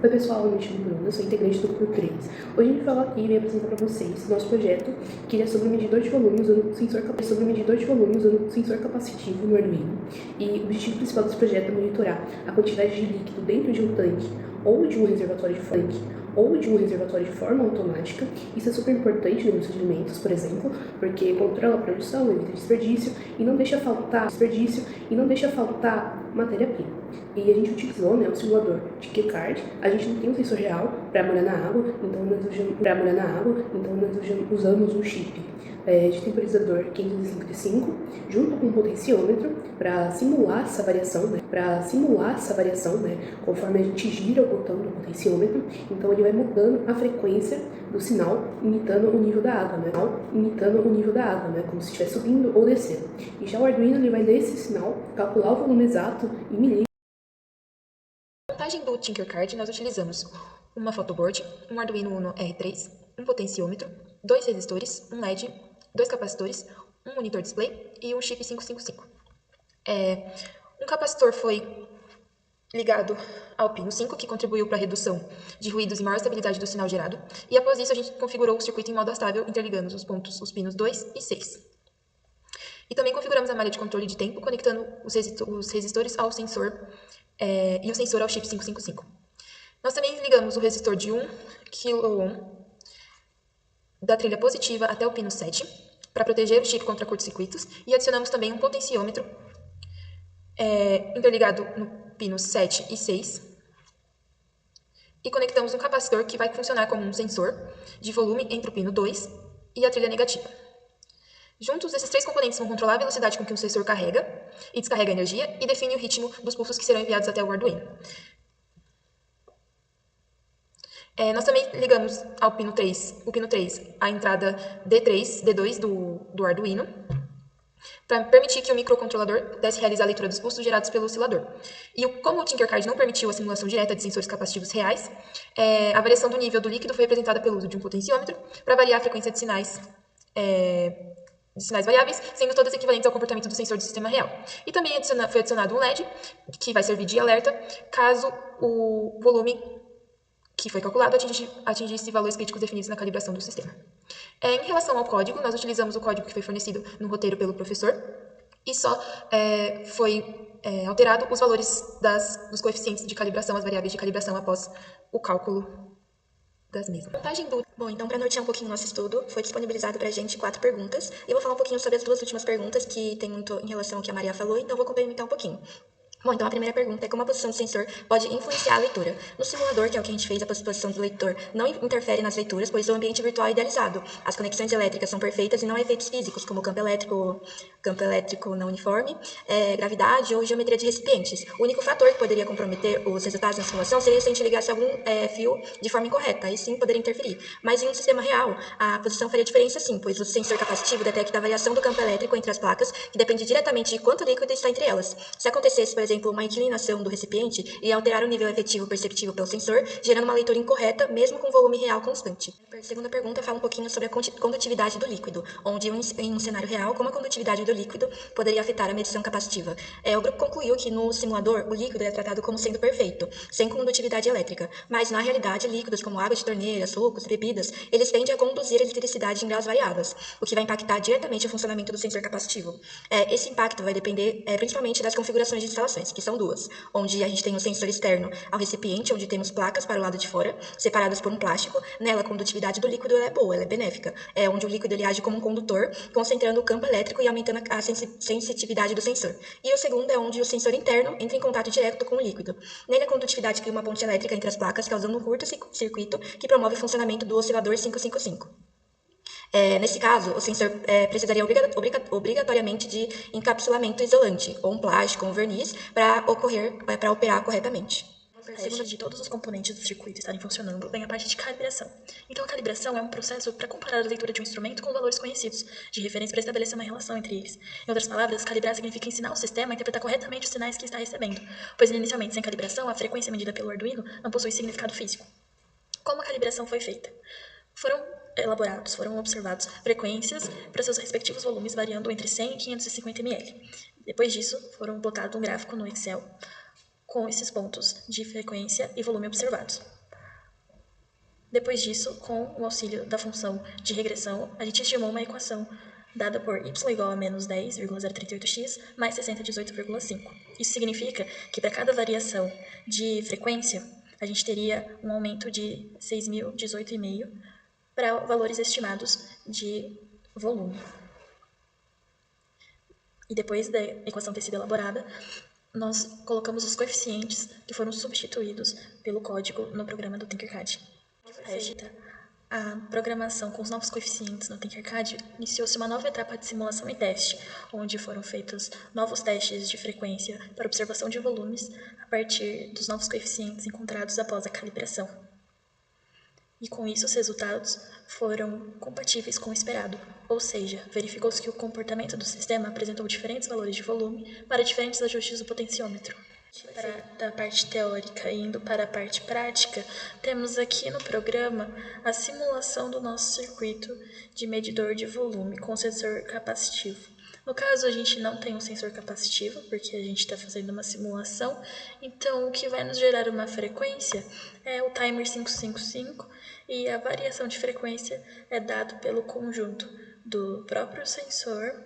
Oi pessoal, eu me chamo Bruna, sou integrante do grupo 3. Hoje a gente vai falar aqui e vem apresentar para vocês nosso projeto, que é sobre medidor de volume usando sensor capacitivo no Arduino. E o objetivo principal desse projeto é monitorar a quantidade de líquido dentro de um tanque ou de um reservatório de forma automática. Isso é super importante no indústria de alimentos, por exemplo, porque controla a produção, evita desperdício e não deixa faltar matéria-prima. E a gente utilizou, o simulador de Tinkercad. A gente não tem um sensor real para molhar na água, então nós usamos um chip de temporizador 555 junto com um potenciômetro para simular essa variação, conforme a gente gira o botão do potenciômetro. Então ele vai mudando a frequência do sinal, imitando o nível da água, como se estivesse subindo ou descendo. E já o Arduino ele vai ler esse sinal, calcular o volume exato em milímetros. Na montagem do Tinkercad, nós utilizamos uma photoboard, um Arduino Uno R3, um potenciômetro, 2 resistores, um LED, 2 capacitores, um monitor display e um chip 555. Um capacitor foi ligado ao pino 5, que contribuiu para a redução de ruídos e maior estabilidade do sinal gerado, e após isso a gente configurou o circuito em modo estável, interligando os pinos 2 e 6. E também configuramos a malha de controle de tempo, conectando os resistores ao sensor e o sensor ao chip 555. Nós também ligamos o resistor de 1 kΩ da trilha positiva até o pino 7, para proteger o chip contra curto-circuitos, e adicionamos também um potenciômetro interligado no pino 7 e 6, e conectamos um capacitor que vai funcionar como um sensor de volume entre o pino 2 e a trilha negativa. Juntos, esses 3 componentes vão controlar a velocidade com que o sensor carrega e descarrega energia e define o ritmo dos pulsos que serão enviados até o Arduino. Nós também ligamos ao pino 3, a entrada D3, D2 do Arduino, para permitir que o microcontrolador pudesse realizar a leitura dos pulsos gerados pelo oscilador. E como o Tinkercad não permitiu a simulação direta de sensores capacitivos reais, a variação do nível do líquido foi representada pelo uso de um potenciômetro para variar a frequência de sinais variáveis, sendo todas equivalentes ao comportamento do sensor do sistema real. E também foi adicionado um LED, que vai servir de alerta caso o volume que foi calculado atingisse valores críticos definidos na calibração do sistema. Em relação ao código, nós utilizamos o código que foi fornecido no roteiro pelo professor e só foi alterado os valores dos coeficientes de calibração, as variáveis de calibração após o cálculo das mesmas. Bom, então para nortear um pouquinho o nosso estudo, foi disponibilizado para a gente 4 perguntas. E eu vou falar um pouquinho sobre as 2 últimas perguntas, que tem muito em relação ao que a Maria falou, então eu vou complementar um pouquinho. Bom, então a primeira pergunta é como a posição do sensor pode influenciar a leitura. No simulador, que é o que a gente fez, a posição do leitor não interfere nas leituras, pois o ambiente virtual é idealizado. As conexões elétricas são perfeitas e não há efeitos físicos, como campo elétrico não uniforme, gravidade ou geometria de recipientes. O único fator que poderia comprometer os resultados da simulação seria se a gente ligasse algum fio de forma incorreta, aí sim poderia interferir. Mas em um sistema real, a posição faria diferença sim, pois o sensor capacitivo detecta a variação do campo elétrico entre as placas, que depende diretamente de quanto líquido está entre elas. Se acontecesse, por exemplo, uma inclinação do recipiente e alterar o nível efetivo perceptível pelo sensor, gerando uma leitura incorreta, mesmo com volume real constante. A segunda pergunta fala um pouquinho sobre a condutividade do líquido, onde em um cenário real, como a condutividade do líquido poderia afetar a medição capacitiva. O grupo concluiu que no simulador, o líquido é tratado como sendo perfeito, sem condutividade elétrica, mas na realidade, líquidos como água de torneira, sucos, bebidas, eles tendem a conduzir a eletricidade em graus variáveis, o que vai impactar diretamente o funcionamento do sensor capacitivo. Esse impacto vai depender principalmente das configurações de instalações, que são 2, onde a gente tem um sensor externo ao recipiente, onde temos placas para o lado de fora, separadas por um plástico. Nela, a condutividade do líquido é boa, ela é benéfica. Onde o líquido ele age como um condutor, concentrando o campo elétrico e aumentando a sensitividade do sensor. E o segundo é onde o sensor interno entra em contato direto com o líquido. Nele, a condutividade cria uma ponte elétrica entre as placas, causando um curto-circuito que promove o funcionamento do oscilador 555. Nesse caso, o sensor precisaria obrigatoriamente de encapsulamento isolante, ou um plástico, ou um verniz, para operar corretamente. Segundo de todos os componentes do circuito estarem funcionando, vem a parte de calibração. Então, a calibração é um processo para comparar a leitura de um instrumento com valores conhecidos, de referência para estabelecer uma relação entre eles. Em outras palavras, calibrar significa ensinar o sistema a interpretar corretamente os sinais que está recebendo, pois inicialmente, sem calibração, a frequência medida pelo Arduino não possui significado físico. Como a calibração foi feita? Foram observados frequências para seus respectivos volumes variando entre 100 e 550 ml. Depois disso, foram plotado um gráfico no Excel com esses pontos de frequência e volume observados. Depois disso, com o auxílio da função de regressão, a gente estimou uma equação dada por y igual a menos 10,038x mais 618,5. Isso significa que para cada variação de frequência, a gente teria um aumento de 6.018,5 para valores estimados de volume. E depois da equação ter sido elaborada, nós colocamos os coeficientes que foram substituídos pelo código no programa do Tinkercad. A programação com os novos coeficientes no Tinkercad iniciou-se uma nova etapa de simulação e teste, onde foram feitos novos testes de frequência para observação de volumes a partir dos novos coeficientes encontrados após a calibração. E com isso, os resultados foram compatíveis com o esperado, ou seja, verificou-se que o comportamento do sistema apresentou diferentes valores de volume para diferentes ajustes do potenciômetro. Da parte teórica e indo para a parte prática, temos aqui no programa a simulação do nosso circuito de medidor de volume com sensor capacitivo. No caso, a gente não tem um sensor capacitivo, porque a gente está fazendo uma simulação, então o que vai nos gerar uma frequência é o timer 555, e a variação de frequência é dado pelo conjunto do próprio sensor,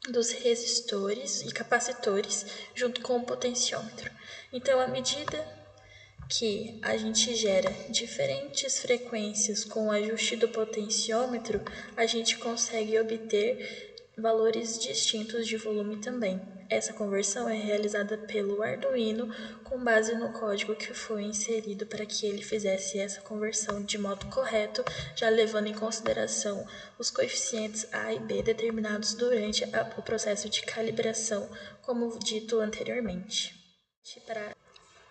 dos resistores e capacitores, junto com o potenciômetro. Então, à medida que a gente gera diferentes frequências com o ajuste do potenciômetro, a gente consegue obter valores distintos de volume também. Essa conversão é realizada pelo Arduino com base no código que foi inserido para que ele fizesse essa conversão de modo correto, já levando em consideração os coeficientes A e B determinados durante o processo de calibração, como dito anteriormente.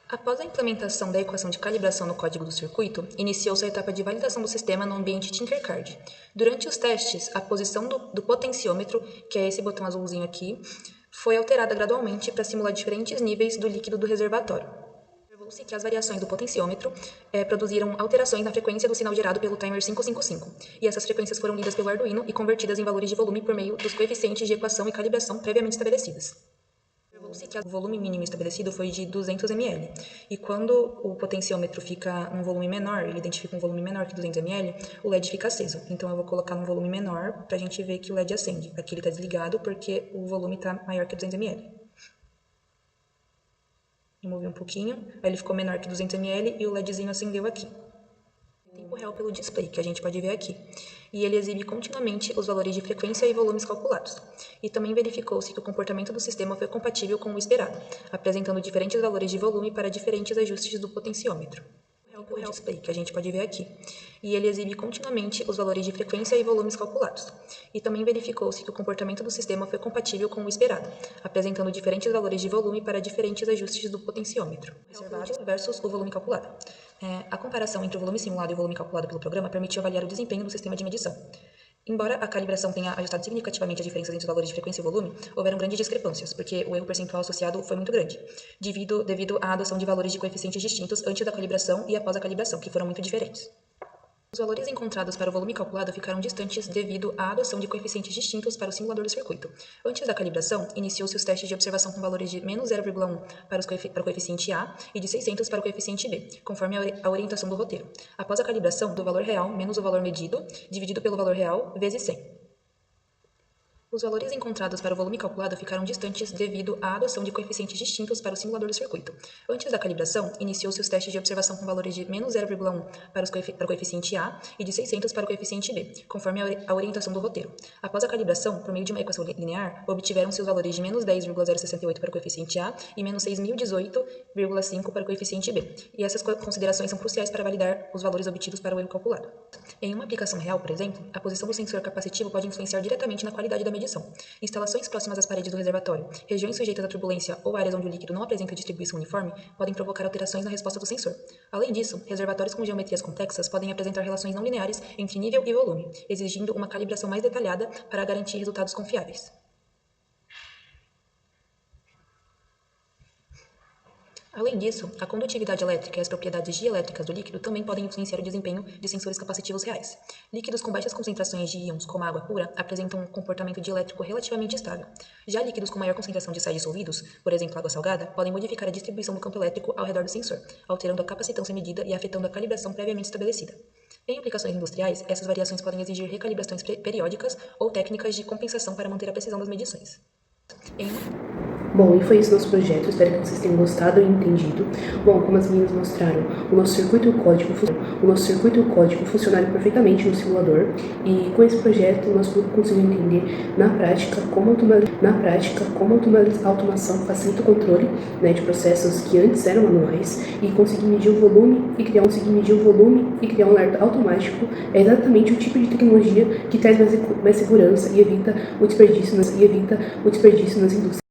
Após a implementação da equação de calibração no código do circuito, iniciou-se a etapa de validação do sistema no ambiente Tinkercad. Durante os testes, a posição do potenciômetro, que é esse botão azulzinho aqui, foi alterada gradualmente para simular diferentes níveis do líquido do reservatório. Observou-se que as variações do potenciômetro produziram alterações na frequência do sinal gerado pelo timer 555, e essas frequências foram lidas pelo Arduino e convertidas em valores de volume por meio dos coeficientes de equação e calibração previamente estabelecidos. Observou-se que o volume mínimo estabelecido foi de 200 ml, e quando o potenciômetro fica num volume menor, ele identifica um volume menor que 200 ml, o LED fica aceso. Então eu vou colocar num volume menor para a gente ver que o LED acende. Aqui ele está desligado porque o volume está maior que 200 ml. Eu movi um pouquinho, aí ele ficou menor que 200 ml e o LEDzinho acendeu aqui. Tempo real pelo display, que a gente pode ver aqui. E ele exibe continuamente os valores de frequência e volumes calculados. E também verificou-se que o comportamento do sistema foi compatível com o esperado, apresentando diferentes valores de volume para diferentes ajustes do potenciômetro. O real display, que a gente pode ver aqui. E ele exibe continuamente os valores de frequência e volumes calculados. E também verificou-se que o comportamento do sistema foi compatível com o esperado, apresentando diferentes valores de volume para diferentes ajustes do potenciômetro. Reservado versus o volume calculado. A comparação entre o volume simulado e o volume calculado pelo programa permitiu avaliar o desempenho do sistema de medição. Embora a calibração tenha ajustado significativamente as diferenças entre os valores de frequência e volume, houveram grandes discrepâncias, porque o erro percentual associado foi muito grande, devido à adoção de valores de coeficientes distintos antes da calibração e após a calibração, que foram muito diferentes. Os valores encontrados para o volume calculado ficaram distantes devido à adoção de coeficientes distintos para o simulador do circuito. Antes da calibração, iniciou-se os testes de observação com valores de menos 0,1 para o coeficiente A e de 600 para o coeficiente B, conforme a orientação do roteiro. Após a calibração, do valor real menos o valor medido, dividido pelo valor real, vezes 100. Os valores encontrados para o volume calculado ficaram distantes devido à adoção de coeficientes distintos para o simulador do circuito. Antes da calibração, iniciou-se os testes de observação com valores de menos 0,1 para o coeficiente A e de 600 para o coeficiente B, conforme a orientação do roteiro. Após a calibração, por meio de uma equação linear, obtiveram-se os valores de menos 10,068 para o coeficiente A e menos 6.018,5 para o coeficiente B. E essas considerações são cruciais para validar os valores obtidos para o erro calculado. Em uma aplicação real, por exemplo, a posição do sensor capacitivo pode influenciar diretamente na qualidade da medição. Instalações próximas às paredes do reservatório, regiões sujeitas à turbulência ou áreas onde o líquido não apresenta distribuição uniforme podem provocar alterações na resposta do sensor. Além disso, reservatórios com geometrias complexas podem apresentar relações não lineares entre nível e volume, exigindo uma calibração mais detalhada para garantir resultados confiáveis. Além disso, a condutividade elétrica e as propriedades dielétricas do líquido também podem influenciar o desempenho de sensores capacitivos reais. Líquidos com baixas concentrações de íons, como a água pura, apresentam um comportamento dielétrico relativamente estável. Já líquidos com maior concentração de sais dissolvidos, por exemplo, água salgada, podem modificar a distribuição do campo elétrico ao redor do sensor, alterando a capacitância medida e afetando a calibração previamente estabelecida. Em aplicações industriais, essas variações podem exigir recalibrações periódicas ou técnicas de compensação para manter a precisão das medições. Bom, e foi esse nosso projeto, espero que vocês tenham gostado e entendido. Bom, como as meninas mostraram, o nosso circuito e o código funcionaram perfeitamente no simulador, e com esse projeto nós conseguimos entender na prática como a automação facilita o controle, né, de processos que antes eram manuais, e conseguir medir o volume e criar um alerta automático. É exatamente o tipo de tecnologia que traz mais segurança e evita o desperdício nas indústrias.